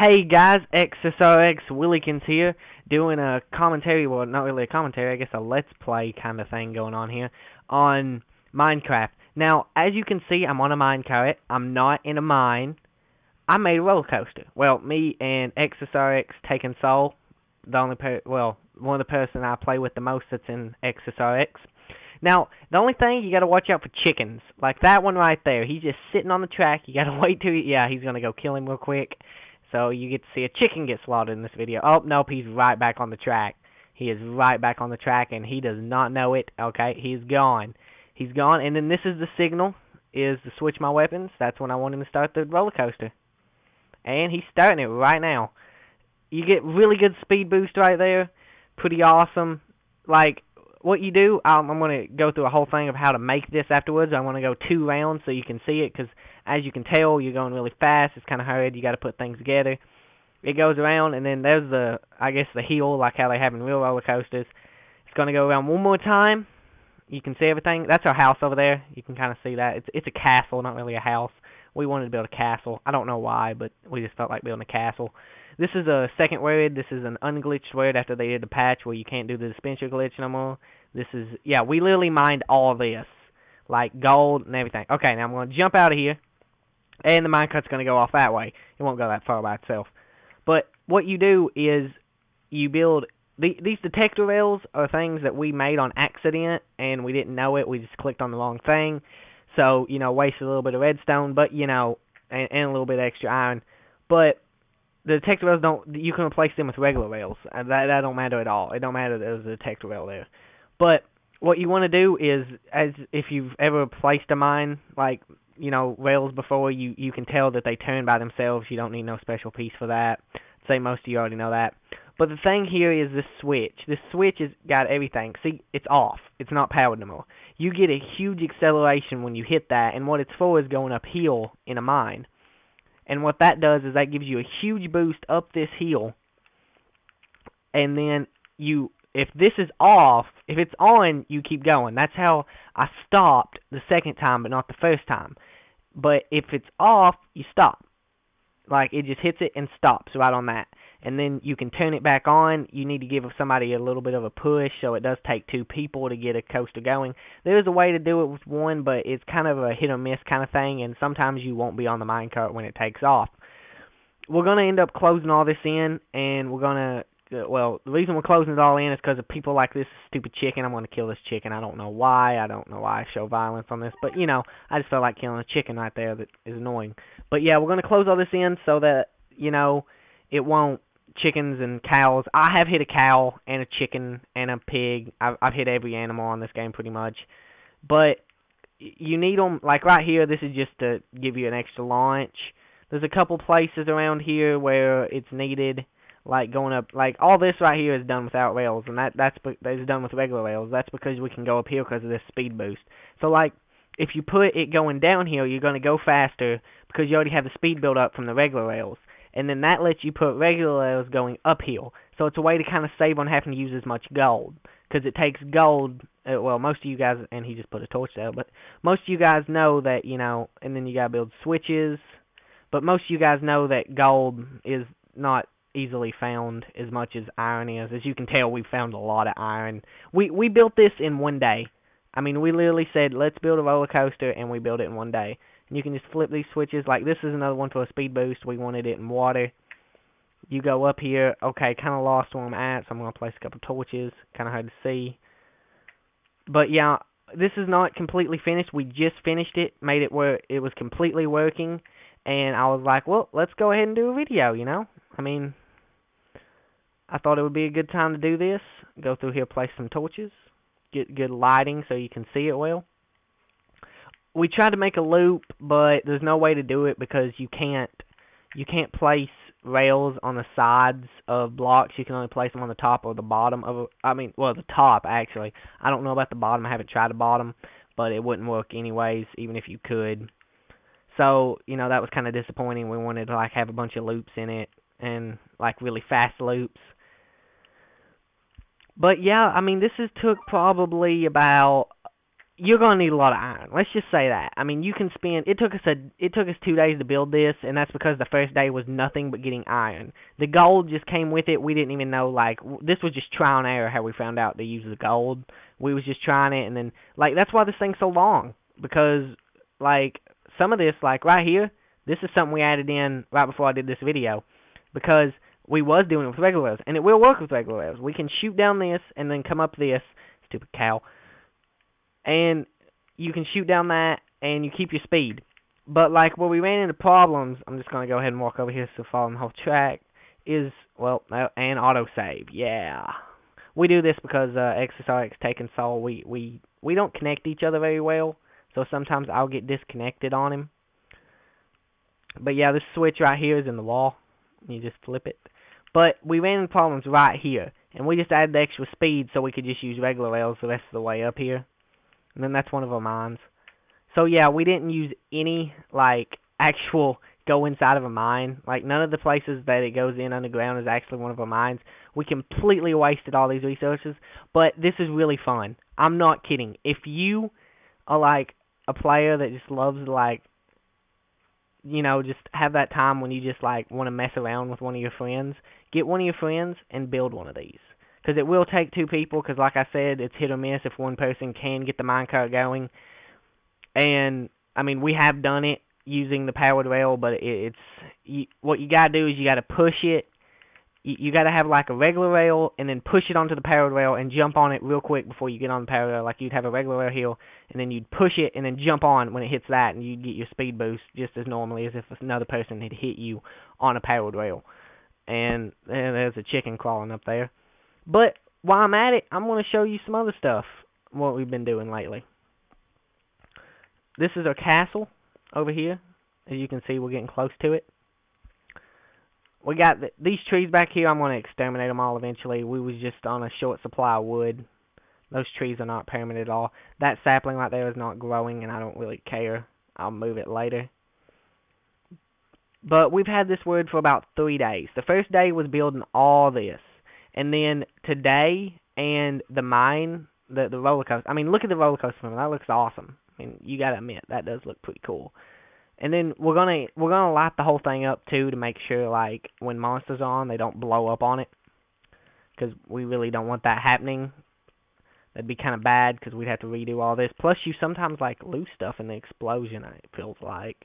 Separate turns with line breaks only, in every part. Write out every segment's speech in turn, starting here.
Hey guys, XSRX Willikins here, doing a commentary, well not really a commentary, I guess a let's play kind of thing going on here, on Minecraft. Now, as you can see, I'm on a minecart, I'm not in a mine, I made a roller coaster. Well, me and XSRX Taken Soul, one of the person I play with the most that's in XSRX. Now, the only thing, you gotta watch out for chickens, like that one right there, he's just sitting on the track, you gotta wait till, yeah, he's gonna go kill him real quick. So you get to see a chicken get slaughtered in this video. Oh, nope, he's right back on the track. He is right back on the track, and he does not know it. Okay, he's gone. He's gone, and then this is the signal, is to switch my weapons. That's when I want him to start the roller coaster. And he's starting it right now. You get really good speed boost right there. Pretty awesome. Like, what you do, I'm going to go through a whole thing of how to make this afterwards. I want to go 2 rounds so you can see it, because as you can tell, you're going really fast. It's kind of hard. You got to put things together. It goes around, and then there's the, I guess, the hill, like how they have in real roller coasters. It's going to go around one more time. You can see everything. That's our house over there. You can kind of see that. It's a castle, not really a house. We wanted to build a castle. I don't know why, but we just felt like building a castle. This is a second word. This is an unglitched word after they did the patch where you can't do the dispenser glitch no more. This is, yeah, we literally mined all this. Like gold and everything. Okay, now I'm going to jump out of here. And the minecart's going to go off that way. It won't go that far by itself. But what you do is you build... These detector rails are things that we made on accident, and we didn't know it. We just clicked on the wrong thing. So, you know, wasted a little bit of redstone, but, you know, and a little bit of extra iron. But the detector rails don't... You can replace them with regular rails. That don't matter at all. It don't matter that there's a detector rail there. But what you want to do is, as if you've ever placed a mine, like, you know, rails before, you can tell that they turn by themselves. You don't need no special piece for that. I'd say most of you already know that. But the thing here is this switch. This switch has got everything. See, it's off. It's not powered no more. You get a huge acceleration when you hit that, and what it's for is going uphill in a mine. And what that does is that gives you a huge boost up this hill, and then you... If this is off, if it's on, you keep going. That's how I stopped the second time, but not the first time. But if it's off, you stop. Like, it just hits it and stops right on that. And then you can turn it back on. You need to give somebody a little bit of a push, so it does take 2 people to get a coaster going. There is a way to do it with one, but it's kind of a hit or miss kind of thing, and sometimes you won't be on the minecart when it takes off. We're going to end up closing all this in, and we're going to... Well, the reason we're closing it all in is because of people like this stupid chicken. I'm going to kill this chicken. I don't know why. I don't know why I show violence on this. But, you know, I just felt like killing a chicken right there that is annoying. But, yeah, we're going to close all this in so that, you know, it won't chickens and cows. I have hit a cow and a chicken and a pig. I've hit every animal on this game pretty much. But you need them, like right here, this is just to give you an extra launch. There's a couple places around here where it's needed. Like going up, like all this right here is done without rails, and that's done with regular rails. That's because we can go up here because of this speed boost. So like, if you put it going downhill, you're going to go faster because you already have the speed build up from the regular rails. And then that lets you put regular rails going uphill. So it's a way to kind of save on having to use as much gold. Because it takes gold, well, most of you guys, and he just put a torch there, but most of you guys know that, you know, and then you got to build switches. But most of you guys know that gold is not easily found as much as iron is. As you can tell, we found a lot of iron. We built this in one day. I mean, we literally said, let's build a roller coaster, and we built it in one day. And you can just flip these switches. Like, this is another one for a speed boost. We wanted it in water. You go up here. Okay, kind of lost where I'm at, so I'm going to place a couple torches. Kind of hard to see. But, yeah, this is not completely finished. We just finished it, made it where it was completely working. And I was like, well, let's go ahead and do a video, you know? I mean, I thought it would be a good time to do this. Go through here, place some torches. Get good lighting so you can see it well. We tried to make a loop, but there's no way to do it because you can't place rails on the sides of blocks. You can only place them on the top or the bottom of well, the top, actually. I don't know about the bottom. I haven't tried the bottom, but it wouldn't work anyways, even if you could. So, you know, that was kind of disappointing. We wanted to, like, have a bunch of loops in it and, like, really fast loops. But, yeah, I mean, this took probably about, you're gonna need a lot of iron. Let's just say that. I mean, you can spend. It took us 2 days to build this, and that's because the first day was nothing but getting iron. The gold just came with it. We didn't even know, like, this was just trial and error how we found out to use the gold. We was just trying it, and then, like, that's why this thing's so long, because, like, some of this, like right here, this is something we added in right before I did this video, because we was doing it with regular rails, and it will work with regular rails. We can shoot down this and then come up this. Stupid cow. And you can shoot down that, and you keep your speed. But, like, where we ran into problems, I'm just going to go ahead and walk over here so following the whole track, is, well, and autosave, yeah. We do this because XSRX taking Saul, we don't connect each other very well, so sometimes I'll get disconnected on him. But, yeah, this switch right here is in the wall. You just flip it. But we ran into problems right here, and we just added the extra speed so we could just use regular rails the rest of the way up here. And then that's one of our mines. So yeah, we didn't use any, like, actual go inside of a mine. Like, none of the places that it goes in underground is actually one of our mines. We completely wasted all these resources, but this is really fun. I'm not kidding. If you are, like, a player that just loves, like, you know, just have that time when you just, like, want to mess around with one of your friends, get one of your friends and build one of these. Because it will take 2 people, because like I said, it's hit or miss if one person can get the minecart going. And, I mean, we have done it using the powered rail, but what you got to do is you got to push it. You got to have, like, a regular rail, and then push it onto the powered rail and jump on it real quick before you get on the powered rail. Like, you'd have a regular rail here, and then you'd push it and then jump on when it hits that, and you'd get your speed boost just as normally as if another person had hit you on a powered rail. And there's a chicken crawling up there. But while I'm at it, I'm going to show you some other stuff, what we've been doing lately. This is our castle over here. As you can see, we're getting close to it. We got these trees back here. I'm going to exterminate them all eventually. We was just on a short supply of wood. Those trees are not permanent at all. That sapling right there is not growing, and I don't really care. I'll move it later. But we've had this wood for about 3 days. The first day was building all this. And then today and the mine, the roller coaster. I mean, look at the roller coaster. That looks awesome. I mean, you gotta admit that does look pretty cool. And then we're gonna light the whole thing up too to make sure, like, when monsters are on, they don't blow up on it. Because we really don't want that happening. That'd be kind of bad because we'd have to redo all this. Plus, you sometimes, like, lose stuff in the explosion, it feels like.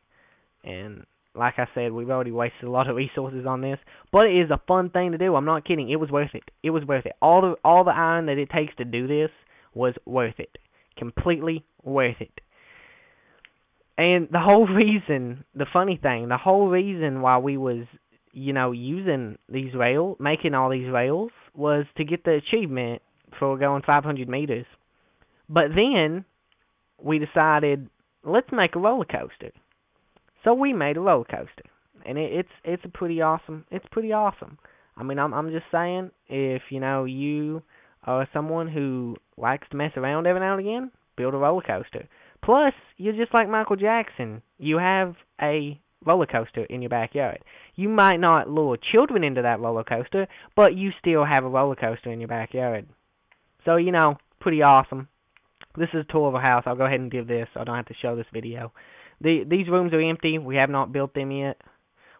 And like I said, we've already wasted a lot of resources on this, but it is a fun thing to do. I'm not kidding. It was worth it. It was worth it. All the iron that it takes to do this was worth it. Completely worth it. And the whole reason, the funny thing, the whole reason why we was, you know, using these rails, making all these rails, was to get the achievement for going 500 meters. But then we decided, let's make a roller coaster. So we made a roller coaster, and it's a pretty awesome. It's pretty awesome. I mean, I'm just saying, if you know you are someone who likes to mess around every now and again, build a roller coaster. Plus, you're just like Michael Jackson. You have a roller coaster in your backyard. You might not lure children into that roller coaster, but you still have a roller coaster in your backyard. So, you know, pretty awesome. This is a tour of a house. I'll go ahead and give this so I don't have to show this video. These rooms are empty. We have not built them yet.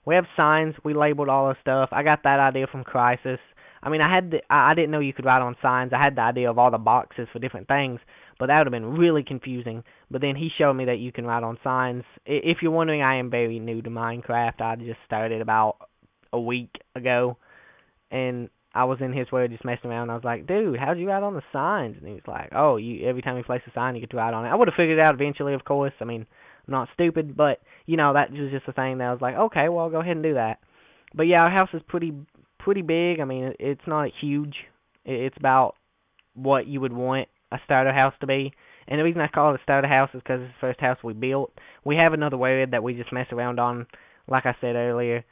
We have signs. We labeled all our stuff. I got that idea from Crysis. I mean, I didn't know you could write on signs. I had the idea of all the boxes for different things, but that would have been really confusing. But then he showed me that you can write on signs. If you're wondering, I am very new to Minecraft. I just started about a week ago, and I was in his word just messing around. I was like, dude, how'd you write on the signs? And he was like, oh, every time you place a sign, you get to write on it. I would have figured it out eventually, of course. I mean, I'm not stupid, but, you know, that was just a thing that I was like, okay, well, I'll go ahead and do that. But, yeah, our house is pretty big. I mean, it's not huge. It's about what you would want a starter house to be. And the reason I call it a starter house is because it's the first house we built. We have another word that we just mess around on, like I said earlier.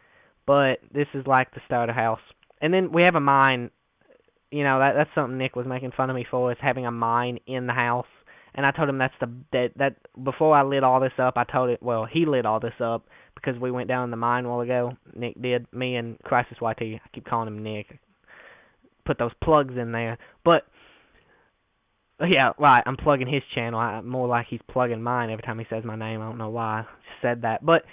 But this is like the starter house. And then we have a mine. You know, that's something Nick was making fun of me for, is having a mine in the house. And I told him that before I lit all this up, he lit all this up because we went down in the mine a while ago. Nick did, me and Crysis YT. I keep calling him Nick. Put those plugs in there. But Yeah, right. I'm plugging his channel. More like he's plugging mine every time he says my name. I don't know why I said that. But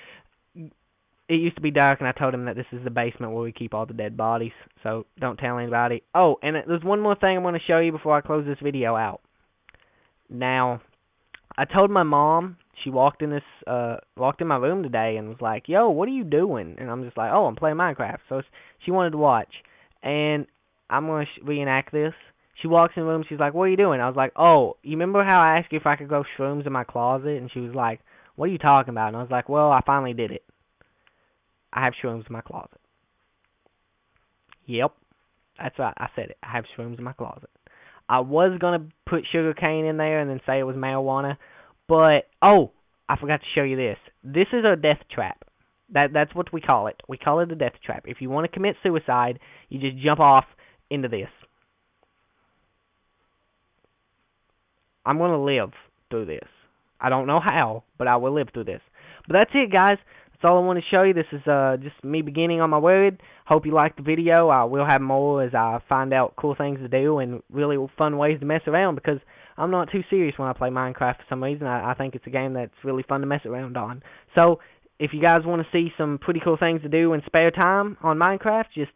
it used to be dark, and I told him that this is the basement where we keep all the dead bodies. So don't tell anybody. Oh, and there's one more thing I want to show you before I close this video out. Now, I told my mom. She walked in my room today and was like, "Yo, what are you doing?" And I'm just like, "Oh, I'm playing Minecraft." So she wanted to watch, and I'm gonna reenact this. She walks in the room. She's like, "What are you doing?" I was like, "Oh, you remember how I asked you if I could grow shrooms in my closet?" And she was like, "What are you talking about?" And I was like, "Well, I finally did it. I have shrooms in my closet." Yep, that's right. I said it. I have shrooms in my closet. I was gonna put sugar cane in there and then say it was marijuana, but oh, I forgot to show you this. This is a death trap. That's what we call it. We call it a death trap. If you want to commit suicide, you just jump off into this. I'm gonna live through this. I don't know how, but I will live through this. But that's it, guys. That's all I want to show you. This is just me beginning on my word. Hope you liked the video. I will have more as I find out cool things to do and really fun ways to mess around, because I'm not too serious when I play Minecraft for some reason. I think it's a game that's really fun to mess around on. So, if you guys want to see some pretty cool things to do in spare time on Minecraft, just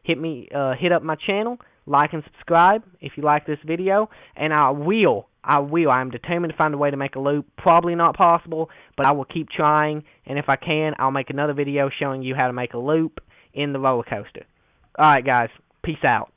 hit up my channel, like and subscribe if you like this video, and I'm determined to find a way to make a loop. Probably not possible, but I will keep trying, and if I can, I'll make another video showing you how to make a loop in the roller coaster. Alright guys, peace out.